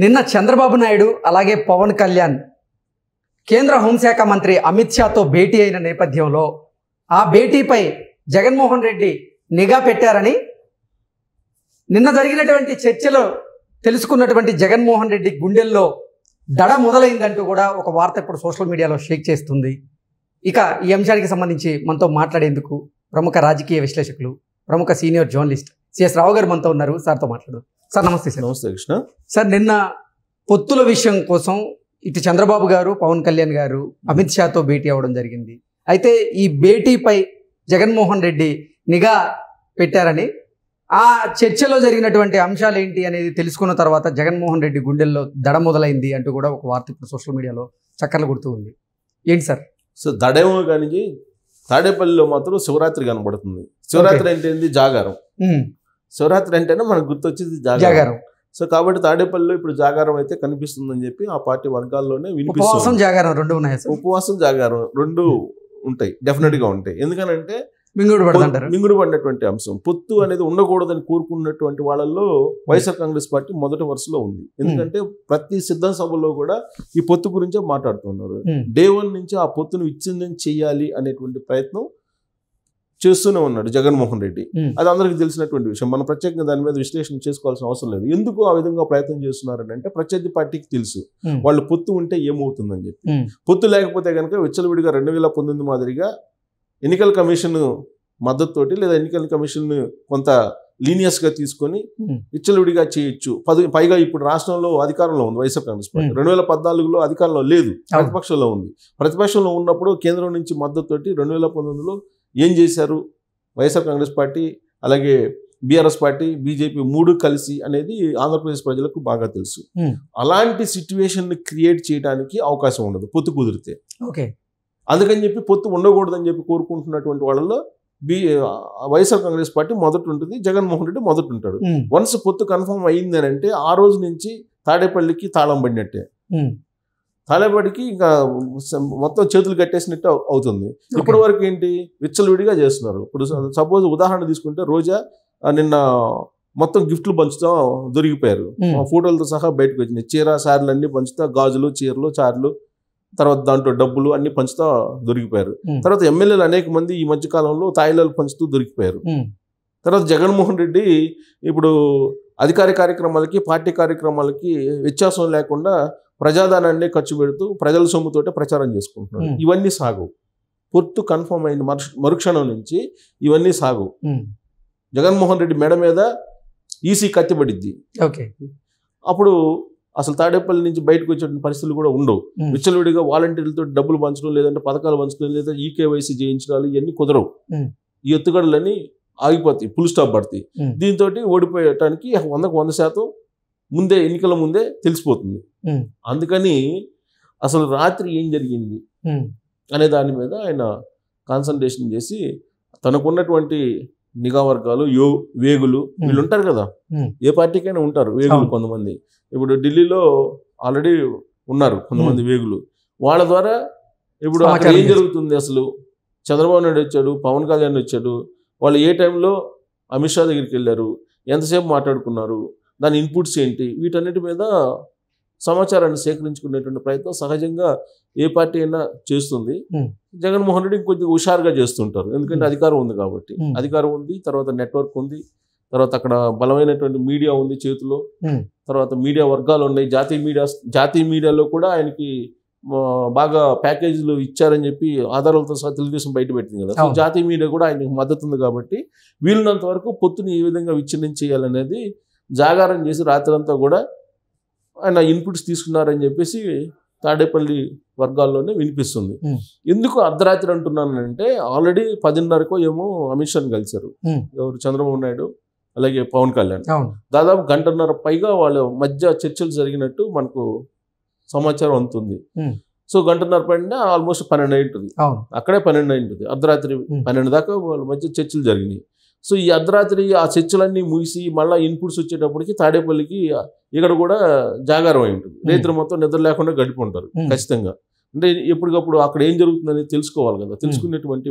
నిన్న చంద్రబాబు నాయుడు అలాగే పవన్ కళ్యాణ్ కేంద్ర హోంశాఖ మంత్రి అమిత్ షాతో భేటీ అయిన నేపథ్యంలో ఆ భేటీపై జగన్మోహన్ రెడ్డి నిఘా పెట్టారని నిన్న జరిగినటువంటి చర్చలో తెలుసుకున్నటువంటి జగన్మోహన్ రెడ్డి గుండెల్లో దడ మొదలైందంటూ కూడా ఒక వార్త ఇప్పుడు సోషల్ మీడియాలో షేక్ చేస్తుంది. ఇక ఈ అంశానికి సంబంధించి మనతో మాట్లాడేందుకు ప్రముఖ రాజకీయ విశ్లేషకులు, ప్రముఖ సీనియర్ జర్నలిస్ట్ సిఎస్ రావు గారు మనతో ఉన్నారు. సార్తో మాట్లాడదాం. సార్ నమస్తే. సార్ నమస్తే కృష్ణ. సార్, నిన్న పొత్తుల విషయం కోసం ఇటు చంద్రబాబు గారు, పవన్ కళ్యాణ్ గారు అమిత్ షాతో భేటీ అవ్వడం జరిగింది. అయితే ఈ భేటీపై జగన్మోహన్ రెడ్డి నిఘా పెట్టారని, ఆ చర్చలో జరిగినటువంటి అంశాలు ఏంటి అనేది తెలుసుకున్న తర్వాత జగన్మోహన్ రెడ్డి గుండెల్లో దడ మొదలైంది అంటూ కూడా ఒక వార్త ఇప్పుడు సోషల్ మీడియాలో చక్కర్లు కొడుతూ ఉంది. ఏంటి సార్? సో దడేమో కానీ తాడేపల్లిలో మాత్రం శివరాత్రి కనబడుతుంది. శివరాత్రి అంటే ఏంటి? జాగారం. శివరాత్రి అంటేనే మనకు గుర్తొచ్చేది జాగారం. సో కాబట్టి తాడేపల్లిలో ఇప్పుడు జాగారం అయితే కనిపిస్తుందని చెప్పి ఆ పార్టీ వర్గాల్లోనే వినిపిస్తుంది. ఉపవాసం జాగారం రెండు ఉన్నాయి సార్. ఉపవాసం జాగారం రెండు ఉంటాయి, డెఫినెట్ గా ఉంటాయి. ఎందుకనంటే మింగుడు పడినటువంటి అంశం పొత్తు అనేది ఉండకూడదని కోరుకున్నటువంటి వాళ్ళల్లో వైఎస్ఆర్ కాంగ్రెస్ పార్టీ మొదటి వరుసలో ఉంది. ఎందుకంటే ప్రతి సిద్ధం సభలో కూడా ఈ పొత్తు గురించే మాట్లాడుతున్నారు. డే 1 నుంచి ఆ పొత్తును విచ్ఛిన్నం చేయాలి అనేటువంటి ప్రయత్నం చేస్తూనే ఉన్నాడు జగన్మోహన్ రెడ్డి. అది అందరికీ తెలిసినటువంటి విషయం. మనం ప్రత్యేకంగా దాని మీద విశ్లేషణ చేసుకోవాల్సిన అవసరం లేదు. ఎందుకు ఆ విధంగా ప్రయత్నం చేస్తున్నారని అంటే ప్రత్యర్థి పార్టీకి తెలుసు వాళ్ళు పొత్తు ఉంటే ఏమవుతుందని చెప్పి. పొత్తు లేకపోతే కనుక విచ్చలవిడిగా 2019 మాదిరిగా ఎన్నికల కమిషన్ మద్దతుతోటి లేదా ఎన్నికల కమిషన్ కొంత లీనియస్గా తీసుకొని విచ్చలవిడిగా చేయొచ్చు. పైగా ఇప్పుడు రాష్ట్రంలో అధికారంలో ఉంది వైఎస్ఆర్ కాంగ్రెస్ పార్టీ. 2014లో అధికారంలో లేదు, ప్రతిపక్షంలో ఉంది. ప్రతిపక్షంలో ఉన్నప్పుడు కేంద్రం నుంచి మద్దతుతోటి 2019లో ఏం చేశారు వైఎస్ఆర్ కాంగ్రెస్ పార్టీ, అలాగే బీఆర్ఎస్ పార్టీ, బీజేపీ మూడు కలిసి అనేది ఆంధ్రప్రదేశ్ ప్రజలకు బాగా తెలుసు. అలాంటి సిచ్యువేషన్ క్రియేట్ చేయడానికి అవకాశం ఉండదు పొత్తు కుదిరితే. ఓకే, అందుకని చెప్పి పొత్తు ఉండకూడదని చెప్పి కోరుకుంటున్నటువంటి వాళ్ళలో వైఎస్ఆర్ కాంగ్రెస్ పార్టీ మొదట ఉంటుంది, జగన్మోహన్ రెడ్డి మొదట ఉంటాడు. వన్స్ పొత్తు కన్ఫర్మ్ అయ్యింది అని అంటే ఆ రోజు నుంచి తాడేపల్లికి తాళం పడినట్టే. తాడేపల్లికి ఇంకా మొత్తం చేతులు కట్టేసినట్టు అవుతుంది. ఇప్పటి వరకు ఏంటి విచ్చలవిడిగా చేస్తున్నారు. ఇప్పుడు సపోజ్ ఉదాహరణ తీసుకుంటే రోజా నిన్న మొత్తం గిఫ్ట్లు పంచుతా దొరికిపోయారు. ఫోటోలతో సహా బయటకు వచ్చినాయి. చీర సారీలు అన్ని పంచుతా, గాజులు, చీరలు, చార్లు, తర్వాత దాంట్లో డబ్బులు అన్ని పంచుతా దొరికిపోయారు. తర్వాత ఎమ్మెల్యేలు అనేక మంది ఈ మధ్య కాలంలో తాయిలాలు పంచుతూ దొరికిపోయారు. తర్వాత జగన్మోహన్ రెడ్డి ఇప్పుడు అధికార కార్యక్రమాలకి పార్టీ కార్యక్రమాలకి వ్యత్యాసం లేకుండా ప్రజాధనాన్ని ఖర్చు పెడుతూ ప్రజల సొమ్ముతోటే ప్రచారం చేసుకుంటున్నాడు. ఇవన్నీ సాగు. పొత్తు కన్ఫర్మ్ అయిన మరుక్షణం నుంచి ఇవన్నీ సాగు. జగన్మోహన్ రెడ్డి మెడ మీద ఈసీ కత్తిపడిద్ది. అప్పుడు అసలు తాడేపల్లి నుంచి బయటకు వచ్చే పరిస్థితులు కూడా ఉండవు. విచ్చలవిడిగా వాలంటీర్లతో డబ్బులు పంచడం, లేదంటే పథకాలు పంచడం, లేదా ఈకేవైసీ చేయించడాలు ఇవన్నీ కుదరవు. ఈ ఎత్తుగడలన్నీ ఆగిపోతాయి, ఫుల్ స్టాప్ పడతాయి. దీంతో ఓడిపోయటానికి 100% ముందే ఎన్నికల ముందే తెలిసిపోతుంది. అందుకని అసలు రాత్రి ఏం జరిగింది అనే దాని మీద ఆయన కాన్సన్ట్రేషన్ చేసి తనకున్నటువంటి నిఘా వర్గాలు, వేగులు వీళ్ళు ఉంటారు కదా, ఏ పార్టీకైనా ఉంటారు వేగులు కొంతమంది. ఇప్పుడు ఢిల్లీలో ఆల్రెడీ ఉన్నారు కొంతమంది వేగులు. వాళ్ళ ద్వారా ఇప్పుడు అక్కడ ఏం జరుగుతుంది, అసలు చంద్రబాబు నాయుడు వచ్చాడు, పవన్ కళ్యాణ్ వచ్చాడు, వాళ్ళు ఏ టైంలో అమిత్ షా దగ్గరికి వెళ్ళారు, ఎంతసేపు మాట్లాడుకున్నారు, దాని ఇన్పుట్స్ ఏంటి, వీటన్నిటి మీద సమాచారాన్ని సేకరించుకునేటువంటి ప్రయత్నం సహజంగా ఏ పార్టీ అయినా చేస్తుంది. జగన్మోహన్ రెడ్డి కొద్దిగా హుషారుగా చేస్తుంటారు. ఎందుకంటే అధికారం ఉంది కాబట్టి. అధికారం ఉంది, తర్వాత నెట్వర్క్ ఉంది, తర్వాత అక్కడ బలమైనటువంటి మీడియా ఉంది చేతిలో, తర్వాత మీడియా వర్గాలు ఉన్నాయి. జాతీయ మీడియాలో కూడా ఆయనకి బాగా ప్యాకేజీలు ఇచ్చారని చెప్పి ఆధారాలతో సహా తెలుగుదేశం బయట పెట్టింది కదా. సో జాతీయ మీడియా కూడా ఆయనకు మద్దతు ఉంది కాబట్టి వీలున్నంత వరకు పొత్తుని ఏ విధంగా విచ్ఛిన్నం చేయాలనేది జాగారం చేసి రాత్రంతా కూడా ఆయన ఇన్పుట్స్ తీసుకున్నారని చెప్పేసి తాడేపల్లి వర్గాల్లోనే వినిపిస్తుంది. ఎందుకు అర్ధరాత్రి అంటున్నానంటే ఆల్రెడీ 10:30కో ఏమో అమిత్ షాని కలిశారు ఎవరు, చంద్రబాబు నాయుడు అలాగే పవన్ కళ్యాణ్. దాదాపు 1:30 పైగా వాళ్ళ మధ్య చర్చలు జరిగినట్టు మనకు సమాచారం అందుతుంది. సో 1:30 పైన ఆల్మోస్ట్ 12 అయింటుంది. అక్కడే 12 అయింటుంది. అర్ధరాత్రి 12 దాకా వాళ్ళ మధ్య చర్చలు జరిగినాయి. సో ఈ అర్ధరాత్రి ఆ చర్చలన్నీ ముగిసి మళ్ళీ ఇన్పుట్స్ వచ్చేటప్పటికి తాడేపల్లికి ఇక్కడ కూడా జాగారం అయి ఉంటుంది. రైతులు మొత్తం నిద్ర లేకుండా గడిపి ఉంటారు ఖచ్చితంగా. అంటే ఎప్పటికప్పుడు అక్కడ ఏం జరుగుతుందని తెలుసుకోవాలి కదా. తెలుసుకునేటువంటి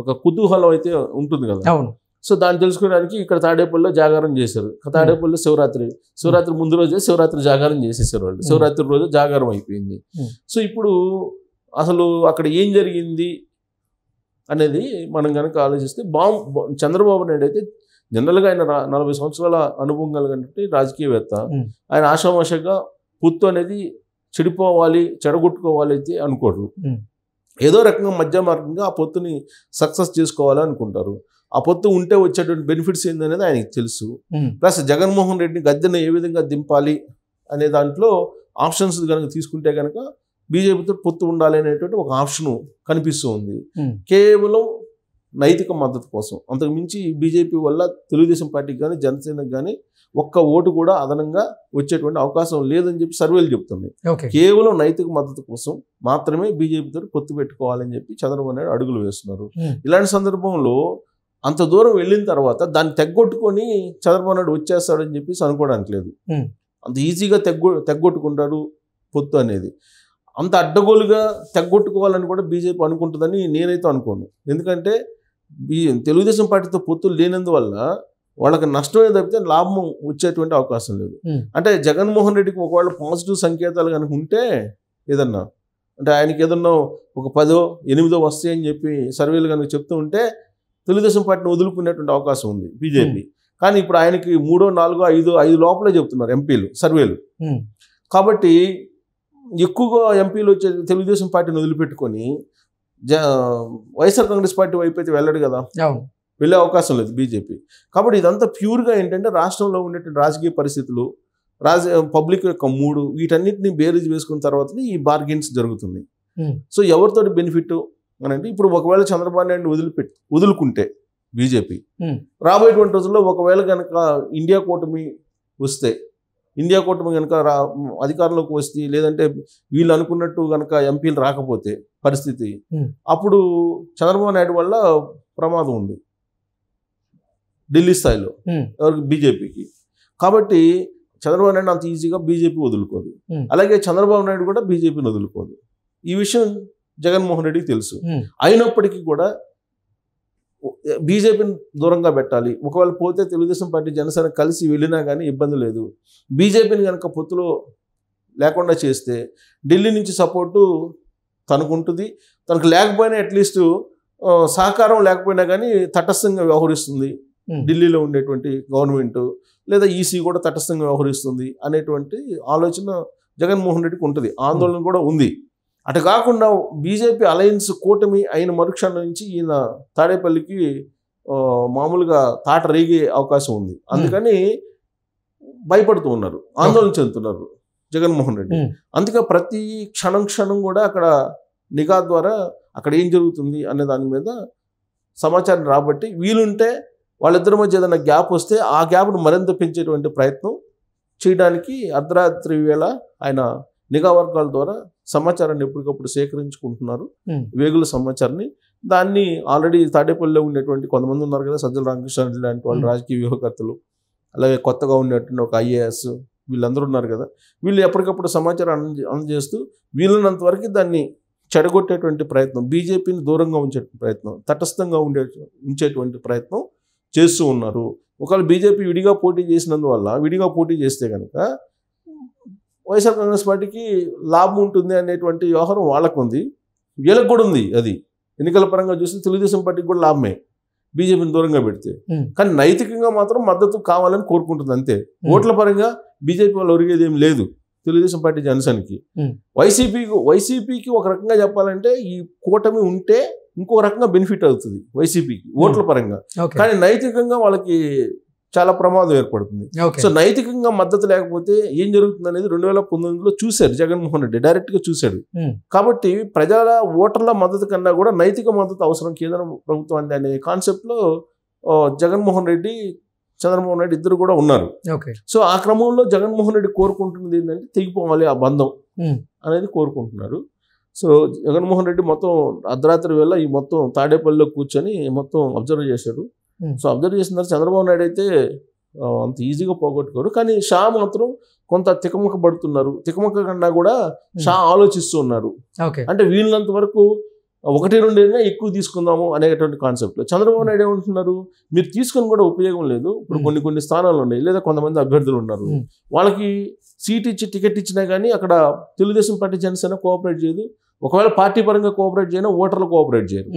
ఒక కుతూహలం అయితే ఉంటుంది కదా. సో దాన్ని తెలుసుకోవడానికి ఇక్కడ తాడేపల్లిలో జాగారం చేశారు. తాడేపల్లిలో శివరాత్రి ముందు రోజే శివరాత్రి జాగారం చేసేసారు వాళ్ళు. శివరాత్రి రోజు జాగారం అయిపోయింది. సో ఇప్పుడు అసలు అక్కడ ఏం జరిగింది అనేది మనం కనుక ఆలోచిస్తే చంద్రబాబు నాయుడు అయితే జనరల్గా ఆయన 40 సంవత్సరాల అనుభవం కలిగినటువంటి రాజకీయవేత్త. ఆయన ఆషామాషగా పొత్తు అనేది చెడిపోవాలి, చెడగొట్టుకోవాలి అయితే అనుకోరు. ఏదో రకంగా మధ్య మార్గంగా ఆ పొత్తుని సక్సెస్ చేసుకోవాలి అనుకుంటారు. ఆ పొత్తు ఉంటే వచ్చేటువంటి బెనిఫిట్స్ ఏందనేది ఆయనకి తెలుసు. ప్లస్ జగన్మోహన్ రెడ్డిని గద్దెను ఏ విధంగా దింపాలి అనే దాంట్లో ఆప్షన్స్ కనుక తీసుకుంటే కనుక బీజేపీతో పొత్తు ఉండాలి అనేటువంటి ఒక ఆప్షన్ కనిపిస్తూ ఉంది. కేవలం నైతిక మద్దతు కోసం, అంతకు మించి బీజేపీ వల్ల తెలుగుదేశం పార్టీకి కానీ జనసేనకు కానీ ఒక్క ఓటు కూడా అదనంగా వచ్చేటువంటి అవకాశం లేదని చెప్పి సర్వేలు చెప్తున్నాయి. కేవలం నైతిక మద్దతు కోసం మాత్రమే బీజేపీతో పొత్తు పెట్టుకోవాలని చెప్పి చంద్రబాబు నాయుడు అడుగులు వేస్తున్నారు. ఇలాంటి సందర్భంలో అంత దూరం వెళ్ళిన తర్వాత దాన్ని తెగ్గొట్టుకొని చంద్రబాబు నాయుడు వచ్చేస్తాడని చెప్పేసి అనుకోవడానికి లేదు. అంత ఈజీగా తెగ్గొట్టుకుంటాడు పొత్తు అనేది. అంత అడ్డగోలుగా తెగ్గొట్టుకోవాలని కూడా బీజేపీ అనుకుంటుందని నేనైతే అనుకోను. ఎందుకంటే తెలుగుదేశం పార్టీతో పొత్తులు లేనందువల్ల వాళ్ళకి నష్టమే తప్పితే లాభం వచ్చేటువంటి అవకాశం లేదు. అంటే జగన్మోహన్ రెడ్డికి ఒకవేళ పాజిటివ్ సంకేతాలు కనుక ఉంటే ఏదన్నా అంటే ఆయనకి ఏదన్నా ఒక 10, 8 వస్తాయని చెప్పి సర్వేలు కనుక చెప్తూ ఉంటే తెలుగుదేశం పార్టీని వదులుకునేటువంటి అవకాశం ఉంది బీజేపీ. కానీ ఇప్పుడు ఆయనకి 3, 4, 5 లోపలే చెప్తున్నారు ఎంపీలు సర్వేలు. కాబట్టి ఎక్కువగా ఎంపీలు వచ్చే తెలుగుదేశం పార్టీని వదిలిపెట్టుకొని వైఎస్ఆర్ కాంగ్రెస్ పార్టీ వైపు అయితే వెళ్ళడు కదా, వెళ్ళే అవకాశం లేదు బీజేపీ. కాబట్టి ఇదంతా ప్యూర్గా ఏంటంటే రాష్ట్రంలో ఉండేటువంటి రాజకీయ పరిస్థితులు, పబ్లిక్ యొక్క మూడు, వీటన్నిటిని బేరీజ్ వేసుకున్న తర్వాతనే ఈ బార్గెన్స్ జరుగుతుంది. సో ఎవరితోటి బెనిఫిట్ అని అంటే ఇప్పుడు ఒకవేళ చంద్రబాబు నాయుడు వదులుకుంటే బీజేపీ రాబోయేటువంటి రోజుల్లో ఒకవేళ కనుక ఇండియా కూటమి వస్తే, ఇండియా కూటమి కనుక అధికారంలోకి వస్తే, లేదంటే వీళ్ళు అనుకున్నట్టు కనుక ఎంపీలు రాకపోతే పరిస్థితి, అప్పుడు చంద్రబాబు నాయుడు వల్ల ప్రమాదం ఉంది ఢిల్లీ స్థాయిలో ఎవరికి, బీజేపీకి. కాబట్టి చంద్రబాబు నాయుడు అంత ఈజీగా బీజేపీ వదులుకోదు, అలాగే చంద్రబాబు నాయుడు కూడా బీజేపీని వదులుకోదు. ఈ విషయం జగన్మోహన్ రెడ్డికి తెలుసు. అయినప్పటికీ కూడా బీజేపీని దూరంగా పెట్టాలి, ఒకవేళ పోతే తెలుగుదేశం పార్టీ జనసేన కలిసి వెళ్ళినా కానీ ఇబ్బంది లేదు, బీజేపీని కనుక పొత్తులో లేకుండా చేస్తే ఢిల్లీ నుంచి సపోర్టు తనకుంటుంది, తనకు లేకపోయినా అట్లీస్ట్ సహకారం లేకపోయినా కానీ తటస్థంగా వ్యవహరిస్తుంది ఢిల్లీలో ఉండేటువంటి గవర్నమెంట్, లేదా ఈసీ కూడా తటస్థంగా వ్యవహరిస్తుంది అనేటువంటి ఆలోచన జగన్మోహన్ రెడ్డికి ఉంటుంది, ఆందోళన కూడా ఉంది. అటు కాకుండా బీజేపీ అలయన్స్ కూటమి అయిన మరుక్షణం నుంచి ఈయన తాడేపల్లికి మామూలుగా తాట రేగే అవకాశం ఉంది. అందుకని భయపడుతూ ఉన్నారు, ఆందోళన చెందుతున్నారు జగన్మోహన్ రెడ్డి. అందుకే ప్రతి క్షణం కూడా అక్కడ నిఘా ద్వారా అక్కడ ఏం జరుగుతుంది అనే దాని మీద సమాచారం రాబట్టి వీలుంటే వాళ్ళిద్దరి మధ్య ఏదైనా గ్యాప్ వస్తే ఆ గ్యాప్ను మరింత పెంచేటువంటి ప్రయత్నం చేయడానికి అర్ధరాత్రి వేళ ఆయన నిఘా వర్గాల ద్వారా సమాచారాన్ని ఎప్పటికప్పుడు సేకరించుకుంటున్నారు, వేగుల సమాచారాన్ని. దాన్ని ఆల్రెడీ తాడేపల్లిలో ఉండేటువంటి కొంతమంది ఉన్నారు కదా, సజ్జల రామకృష్ణారెడ్డి లాంటి వాళ్ళు రాజకీయ వ్యూహకర్తలు, అలాగే కొత్తగా ఉండేటువంటి ఒక IAS, వీళ్ళందరూ ఉన్నారు కదా, వీళ్ళు ఎప్పటికప్పుడు సమాచారం అందజేస్తూ వీళ్ళనంత వరకు దాన్ని చెడగొట్టేటువంటి ప్రయత్నం, బీజేపీని దూరంగా ఉంచే ప్రయత్నం, తటస్థంగా ఉంచేటువంటి ప్రయత్నం చేస్తూ ఉన్నారు. ఒకవేళ బీజేపీ విడిగా పోటీ చేసినందువల్ల, విడిగా పోటీ చేస్తే కనుక వైఎస్ఆర్ కాంగ్రెస్ పార్టీకి లాభం ఉంటుంది అనేటువంటి వ్యవహారం వాళ్ళకు ఉంది, వీళ్ళకి కూడా ఉంది. అది ఎన్నికల పరంగా చూస్తే తెలుగుదేశం పార్టీకి కూడా లాభమే బీజేపీని దూరంగా పెడితే. కానీ నైతికంగా మాత్రం మద్దతు కావాలని కోరుకుంటుంది అంతే. ఓట్ల పరంగా బీజేపీ వాళ్ళు ఒరిగేది ఏం లేదు తెలుగుదేశం పార్టీ జనసేనకి. వైసీపీకి ఒక రకంగా చెప్పాలంటే ఈ కూటమి ఉంటే ఇంకో రకంగా బెనిఫిట్ అవుతుంది వైసీపీకి ఓట్ల పరంగా, కానీ నైతికంగా వాళ్ళకి చాలా ప్రమాదం ఏర్పడుతుంది. సో నైతికంగా మద్దతు లేకపోతే ఏం జరుగుతుంది అనేది 2019లో చూశారు జగన్మోహన్ రెడ్డి, డైరెక్ట్గా చూశాడు. కాబట్టి ప్రజల ఓటర్ల మద్దతు కన్నా కూడా నైతిక మద్దతు అవసరం కేంద్ర ప్రభుత్వం అనే కాన్సెప్ట్లో జగన్మోహన్ రెడ్డి, చంద్రబాబు నాయుడు ఇద్దరు కూడా ఉన్నారు. సో ఆ క్రమంలో జగన్మోహన్ రెడ్డి కోరుకుంటున్నది ఏంటంటే తెగిపోవాలి ఆ బంధం అనేది కోరుకుంటున్నారు. సో జగన్మోహన్ రెడ్డి మొత్తం అర్ధరాత్రి వేళ ఈ మొత్తం తాడేపల్లిలో కూర్చొని మొత్తం అబ్జర్వ్ చేశాడు. సో అబ్జర్వ్ చేసిన తర్వాత చంద్రబాబు నాయుడు అయితే అంత ఈజీగా పోగొట్టుకోరు, కానీ షా మాత్రం కొంత తికమక పడుతున్నారు. తికమక కన్నా కూడా షా ఆలోచిస్తూ ఉన్నారు. అంటే వీళ్ళంత వరకు 1-2 అయినా ఎక్కువ తీసుకుందాము అనేటువంటి కాన్సెప్ట్లో చంద్రబాబు నాయుడు ఏమంటున్నారు, మీరు తీసుకొని కూడా ఉపయోగం లేదు, ఇప్పుడు కొన్ని స్థానాలు ఉన్నాయి, లేదా కొంతమంది అభ్యర్థులు ఉన్నారు, వాళ్ళకి సీట్ ఇచ్చి టికెట్ ఇచ్చినా కానీ అక్కడ తెలుగుదేశం పార్టీ జనసేన కోఆపరేట్ చేయదు, ఒకవేళ పార్టీ పరంగా కోఆపరేట్ చేయనా ఓటర్లు కోఆపరేట్ చేయరు.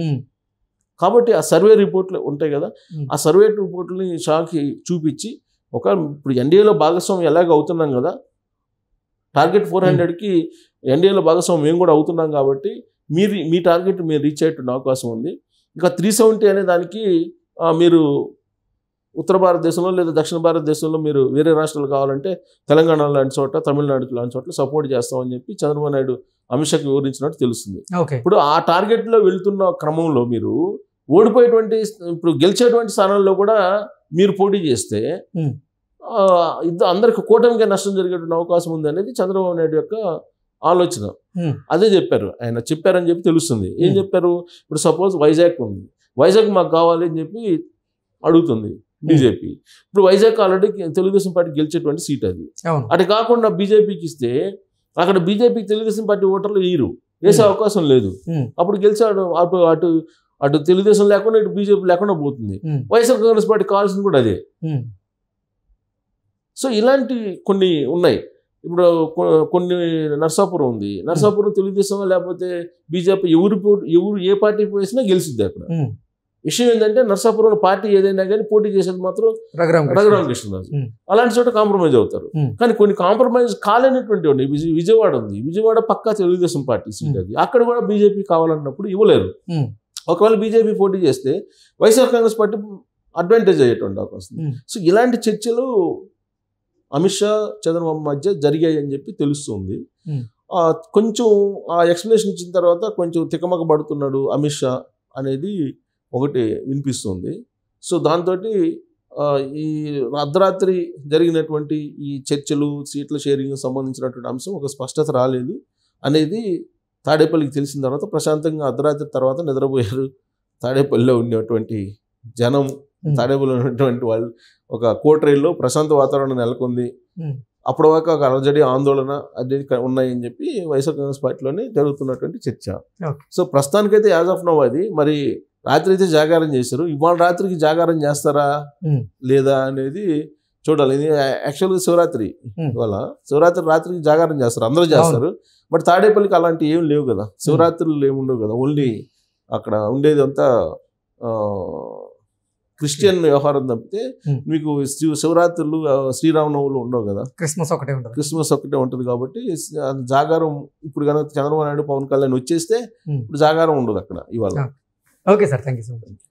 కాబట్టి ఆ సర్వే రిపోర్ట్లు ఉంటాయి కదా, ఆ సర్వే రిపోర్ట్లని షాకి చూపించి ఇప్పుడు ఎన్డీఏలో భాగస్వామ్యం ఎలాగ అవుతున్నాం కదా, టార్గెట్ 400కి ఎన్డీఏలో భాగస్వామ్యం మేము కూడా అవుతున్నాం కాబట్టి మీ టార్గెట్ మీరు రీచ్ అయ్యేటువంటి అవకాశం ఉంది. ఇంకా 370 అనే దానికి మీరు ఉత్తర భారతదేశంలో లేదా దక్షిణ భారతదేశంలో మీరు వేరే రాష్ట్రాలు కావాలంటే తెలంగాణ లాంటి చోట, తమిళనాడు లాంటి చోట్ల సపోర్ట్ చేస్తామని చెప్పి చంద్రబాబు నాయుడు అమిత్ షాకి వివరించినట్టు తెలుస్తుంది. ఇప్పుడు ఆ టార్గెట్లో వెళ్తున్న క్రమంలో మీరు ఓడిపోయేటువంటి, ఇప్పుడు గెలిచేటువంటి స్థానాల్లో కూడా మీరు పోటీ చేస్తే అందరికి కూటమిగా నష్టం జరిగేటువంటి అవకాశం ఉంది అనేది చంద్రబాబు నాయుడు యొక్క ఆలోచన. అదే చెప్పారని చెప్పి తెలుస్తుంది. ఏం చెప్పారు, ఇప్పుడు సపోజ్ వైజాగ్ ఉంది, వైజాగ్ మాకు కావాలి అని చెప్పి అడుగుతుంది బీజేపీ. ఇప్పుడు వైజాగ్ ఆల్రెడీ తెలుగుదేశం పార్టీ గెలిచేటువంటి సీట్ అది. అటు కాకుండా బీజేపీకి ఇస్తే అక్కడ బీజేపీకి తెలుగుదేశం పార్టీ ఓటర్లు వేసే అవకాశం లేదు. అప్పుడు గెలిచాడు అటు తెలుగుదేశం లేకుండా ఇటు బీజేపీ లేకుండా పోతుంది. వైఎస్ఆర్ కాంగ్రెస్ పార్టీ కావాల్సింది కూడా అదే. సో ఇలాంటి కొన్ని ఉన్నాయి. ఇప్పుడు కొన్ని నర్సాపురం ఉంది, నర్సాపురం తెలుగుదేశం లేకపోతే బీజేపీ ఎవరు ఏ పార్టీ పోసినా గెలిచిద్ది. అక్కడ విషయం ఏంటంటే నర్సాపురంలో పార్టీ ఏదైనా కానీ పోటీ చేసేది మాత్రం రఘురామకృష్ణరాజు. అలాంటి చోట కాంప్రమైజ్ అవుతారు. కానీ కొన్ని కాంప్రమైజ్ కాలేనటువంటి ఉన్నాయి. విజయవాడ ఉంది, విజయవాడ పక్కా తెలుగుదేశం పార్టీ సీట్ అది, అక్కడ కూడా బీజేపీ కావాలన్నప్పుడు ఇవ్వలేరు. ఒకవేళ బీజేపీ పోటీ చేస్తే వైఎస్ఆర్ కాంగ్రెస్ పార్టీ అడ్వాంటేజ్ అయ్యేటువంటి అవకాశం. సో ఇలాంటి చర్చలు అమిత్ షా చంద్రబాబు మధ్య జరిగాయి అని చెప్పి తెలుస్తుంది. కొంచెం ఆ ఎక్స్ప్లెనేషన్ ఇచ్చిన తర్వాత కొంచెం తికమక పడుతున్నాడు అమిత్ షా అనేది ఒకటి వినిపిస్తుంది. సో దాంతో ఈ అర్ధరాత్రి జరిగినటువంటి ఈ చర్చలు, సీట్ల షేరింగ్ సంబంధించినటువంటి అంశం ఒక స్పష్టత రాలేదు అనేది తాడేపల్లికి తెలిసిన తర్వాత ప్రశాంతంగా అర్ధరాత్రి తర్వాత నిద్రపోయారు తాడేపల్లిలో ఉండేటువంటి జనం. తాడేపల్లిలో ఉన్నటువంటి వాళ్ళు ఒక కోటరీల్లో ప్రశాంత వాతావరణం నెలకొంది. అప్పటి వరకు ఒక అలజడి, ఆందోళన అది ఉన్నాయని చెప్పి వైఎస్ఆర్ కాంగ్రెస్ పార్టీలోనే జరుగుతున్నటువంటి చర్చ. సో ప్రస్తుతానికైతే యాజ్ ఆఫ్ నౌ అది మరి రాత్రి అయితే జాగారం చేశారు. ఇవాళ రాత్రికి జాగారం చేస్తారా లేదా అనేది చూడాలి. ఇది యాక్చువల్గా శివరాత్రి, ఇవాళ శివరాత్రి రాత్రికి జాగారం చేస్తారు, అందరూ చేస్తారు. బట్ తాడేపల్లికి అలాంటి ఏం లేవు కదా, శివరాత్రులు ఏముండవు కదా. ఓన్లీ అక్కడ ఉండేది అంతా క్రిస్టియన్ వ్యవహారం తప్పితే మీకు శివరాత్రులు, శ్రీరామనవములు ఉండవు కదా. క్రిస్మస్ ఒకటే ఉంటుంది కాబట్టి జాగారం ఇప్పుడు కనుక చంద్రబాబు నాయుడు, పవన్ కళ్యాణ్ వచ్చేస్తే ఇప్పుడు జాగారం ఉండదు అక్కడ ఇవాళ. Okay sir, thank you so much.